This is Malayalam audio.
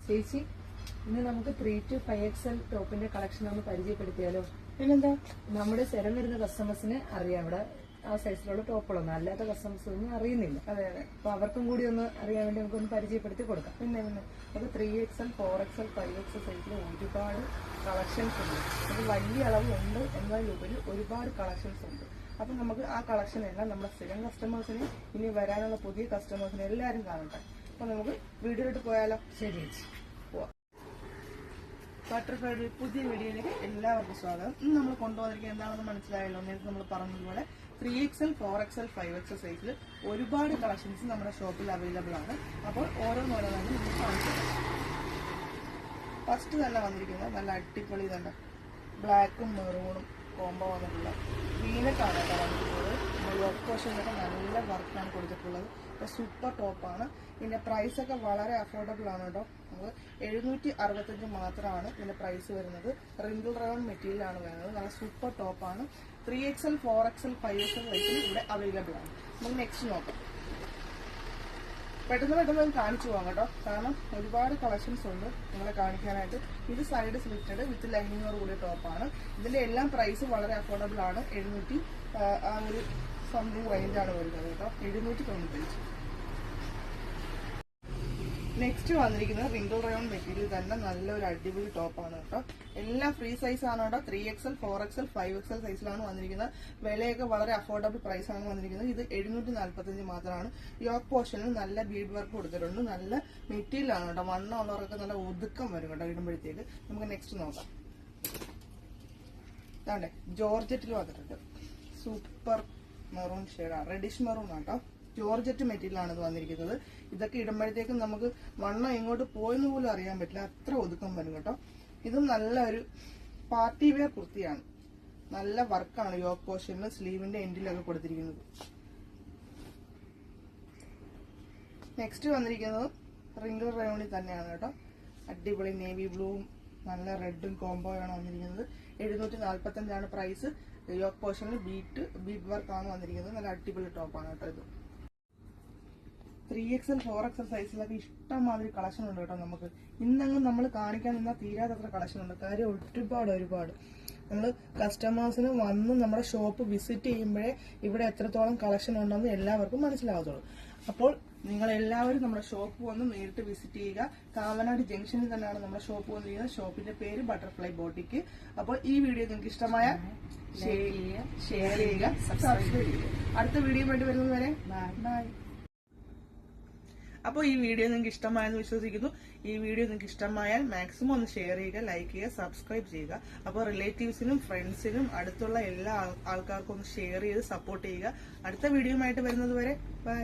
ചേച്ചി ഇന്ന് നമുക്ക് 3 to 5XL ടോപ്പിന്റെ കളക്ഷൻ ഒന്ന് പരിചയപ്പെടുത്തിയാലോ? പിന്നെന്താ, നമ്മുടെ സ്ഥിരം വരുന്ന കസ്റ്റമേഴ്സിന് അറിയാം ഇവിടെ ആ സൈസിലുള്ള ടോപ്പുകളൊന്നും, അല്ലാത്ത കസ്റ്റമേഴ്സ് ഒന്നും അറിയുന്നില്ല. അതെ അതെ. അപ്പൊ അവർക്കും കൂടി ഒന്ന് അറിയാൻ വേണ്ടി നമുക്കൊന്ന് പരിചയപ്പെടുത്തി കൊടുക്കാം. പിന്നെ അത് 3XL 4XL 5XL സൈസിൽ ഒരുപാട് കളക്ഷൻസ് ഉണ്ട്. അത് വലിയ അളവുണ്ട്, എന്നാലുപരി ഒരുപാട് കളക്ഷൻസ് ഉണ്ട്. അപ്പൊ നമുക്ക് ആ കളക്ഷൻ എല്ലാം നമ്മുടെ സ്ഥിരം കസ്റ്റമേഴ്സിന്, ഇനി വരാനുള്ള പുതിയ കസ്റ്റമേഴ്സിന് എല്ലാവരും കാണട്ടെ. അപ്പൊ നമുക്ക് വീഡിയോയിലോട്ട് പോയാലോ? ശരി ചേച്ചി, പോവാം. ബട്ടർഫ്ലൈയുടെ പുതിയ വീഡിയോയിലേക്ക് എല്ലാവർക്കും സ്വാഗതം. ഇന്ന് നമ്മൾ കൊണ്ടുവന്നിരിക്കുന്നത് എന്താണെന്ന് മനസ്സിലായല്ലോ. നേരത്തെ നമ്മൾ പറഞ്ഞതുപോലെ 3XL 4XL 5XL സൈസിൽ ഒരുപാട് കളക്ഷൻസ് നമ്മുടെ ഷോപ്പിൽ അവൈലബിൾ ആണ്. അപ്പോൾ ഓരോന്നോരോന്നാണ് നമുക്ക് കാണിച്ചു തരാം. ഫസ്റ്റ് തന്നെ വന്നിരിക്കുന്നത് നല്ല അടിപൊളി തന്നെ ബ്ലാക്കും മെറൂണും കോംബോ വന്നിട്ടുള്ള വീനക്കാണ് വന്നിട്ടുള്ളത്. വർക്ക് പോർഷനൊക്കെ നല്ല വർക്കാണ് കൊടുത്തിട്ടുള്ളത്. സൂപ്പർ ടോപ്പാണ്. ഇതിന്റെ പ്രൈസ് ഒക്കെ വളരെ അഫോർഡബിൾ ആണ് കേട്ടോ. നമുക്ക് 765 മാത്രമാണ് ഇതിന്റെ പ്രൈസ് വരുന്നത്. റിങ്കിൾ റയോൺ മെറ്റീരിയൽ ആണ് വരുന്നത്. നല്ല സൂപ്പർ ടോപ്പാണ്. 3XL 4XL 5XL സൈസിൽ ഇവിടെ അവൈലബിൾ ആണ്. നമുക്ക് നെക്സ്റ്റ് നോക്കാം. പെട്ടെന്ന് കാണിച്ചു പോകാം കേട്ടോ, കാരണം ഒരുപാട് കളക്ഷൻസ് ഉണ്ട് നിങ്ങളെ കാണിക്കാനായിട്ട്. ഇത് സൈഡ് സ്ലിറ്റഡ് വിത്ത് ലൈനിങ്ങോട് കൂടിയ ടോപ്പാണ്. ഇതിന്റെ എല്ലാം പ്രൈസ് വളരെ അഫോർഡബിൾ ആണ്. 700 ആ ഒരു സംതിങ് റേഞ്ചാണ് വരുന്നത് കേട്ടോ. 795. നെക്സ്റ്റ് വന്നിരിക്കുന്നത് റിങ്കിൾ റയോൺ മെറ്റീരിയൽ തന്നെ നല്ലൊരു അടിപൊളി ടോപ്പാണ് കേട്ടോ. എല്ലാം ഫ്രീ സൈസ് ആണ് കേട്ടോ. 3XL 4XL 5XL സൈസിലാണ് വന്നിരിക്കുന്നത്. വിലയൊക്കെ വളരെ അഫോർഡബിൾ പ്രൈസ് ആണ് വന്നിരിക്കുന്നത്. ഇത് 745 മാത്രമാണ്. യോക്ക് പോർഷനിൽ നല്ല ബീഡ് വർക്ക് കൊടുത്തിട്ടുണ്ട്. നല്ല മെറ്റീരിയൽ ആണ് കേട്ടോ. വണ്ണം ഉള്ളവർക്ക് നല്ല ഒതുക്കം വരും കേട്ടോ ഇടുമ്പോഴത്തേക്ക്. നമുക്ക് നെക്സ്റ്റ് നോക്കാം. അതെ, ജോർജറ്റിൽ വന്നിട്ടുണ്ട്. സൂപ്പർ മെറൂൺ ഷെയ്ഡാണ്, റെഡിഷ് മെറൂൺ ആട്ടോ. ജോർജറ്റ് മെറ്റീരിയൽ ആണ് ഇത് വന്നിരിക്കുന്നത്. ഇതൊക്കെ ഇടുമ്പോഴത്തേക്കും നമുക്ക് വണ്ണം എങ്ങോട്ട് പോയെന്ന് പോലും അറിയാൻ പറ്റില്ല, അത്ര ഒതുക്കം വരും കേട്ടോ. ഇതും നല്ലൊരു പാർട്ടി വെയർ കുർത്തിയാണ്. നല്ല വർക്കാണ് യോക്ക് പോർഷനിലും സ്ലീവിന്റെ എൻഡിലൊക്കെ കൊടുത്തിരിക്കുന്നത്. നെക്സ്റ്റ് വന്നിരിക്കുന്നത് റിങ്കിൾ റയോണിൽ തന്നെയാണ് കേട്ടോ. അടിപൊളി നേവി ബ്ലൂവും നല്ല റെഡും കോംബോയാണ് വന്നിരിക്കുന്നത്. 745 പ്രൈസ്. യോക്ക് പോർഷനിൽ ബീഡ് വർക്കാണ് വന്നിരിക്കുന്നത്. നല്ല അടിപൊളി ടോപ്പാണ് കേട്ടോ ഇത്. 3XL 4XL സൈസിലൊക്കെ ഇഷ്ടംമാതിരി കളക്ഷൻ ഉണ്ട് കേട്ടോ. നമുക്ക് ഇന്നങ്ങ് നമ്മൾ കാണിക്കാൻ നിന്നാൽ തീരാത്തത്ര കളക്ഷൻ ഉണ്ട്. കാര്യം ഒരുപാട് നമ്മൾ കസ്റ്റമേഴ്സിന് വന്ന് നമ്മുടെ ഷോപ്പ് വിസിറ്റ് ചെയ്യുമ്പോഴേ ഇവിടെ എത്രത്തോളം കളക്ഷൻ ഉണ്ടെന്ന് എല്ലാവർക്കും മനസ്സിലാവത്തുള്ളൂ. അപ്പോൾ നിങ്ങൾ എല്ലാവരും നമ്മുടെ ഷോപ്പ് വന്ന് നേരിട്ട് വിസിറ്റ് ചെയ്യുക. കാവനാട് ജംഗ്ഷനിൽ തന്നെയാണ് നമ്മുടെ ഷോപ്പ് വന്നിരിക്കുന്നത്. ഷോപ്പിന്റെ പേര് ബട്ടർഫ്ലൈ ബോട്ടിക്ക്. അപ്പോൾ ഈ വീഡിയോ നിങ്ങൾക്ക് ഇഷ്ടമായ ഷെയർ ചെയ്യുക, സബ്സ്ക്രൈബ് ചെയ്യുക. അടുത്ത വീഡിയോ വേണ്ടി വരുന്നത് വരെ ബൈ. അപ്പോൾ ഈ വീഡിയോ നിങ്ങൾക്ക് ഇഷ്ടമായെന്ന് വിശ്വസിക്കുന്നു. ഈ വീഡിയോ നിങ്ങൾക്ക് ഇഷ്ടമായാൽ മാക്സിമം ഒന്ന് ഷെയർ ചെയ്യുക, ലൈക്ക് ചെയ്യുക, സബ്സ്ക്രൈബ് ചെയ്യുക. അപ്പോൾ റിലേറ്റീവ്സിനും ഫ്രണ്ട്സിനും അടുത്തുള്ള എല്ലാ ആൾക്കാർക്കും ഒന്ന് ഷെയർ ചെയ്ത് സപ്പോർട്ട് ചെയ്യുക. അടുത്ത വീഡിയോയുമായിട്ട് വരുന്നത് വരെ ബൈ.